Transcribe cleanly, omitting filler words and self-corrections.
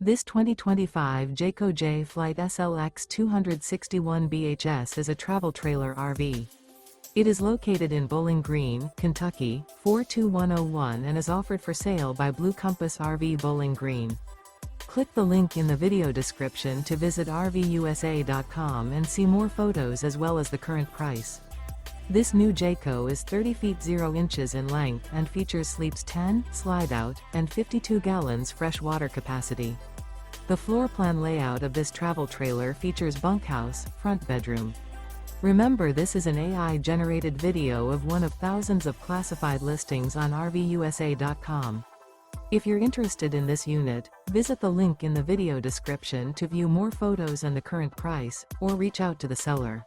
This 2025 Jayco Jay Flight SLX 261 BHS is a travel trailer RV. It is located in Bowling Green, Kentucky, 42101 and is offered for sale by Blue Compass RV Bowling Green. Click the link in the video description to visit RVUSA.com and see more photos as well as the current price. This new Jayco is 30 feet 0 inches in length and features sleeps 10, slide-out, and 52 gallons fresh water capacity. The floor plan layout of this travel trailer features bunkhouse, front bedroom. Remember, this is an AI-generated video of one of thousands of classified listings on RVUSA.com. If you're interested in this unit, visit the link in the video description to view more photos and the current price, or reach out to the seller.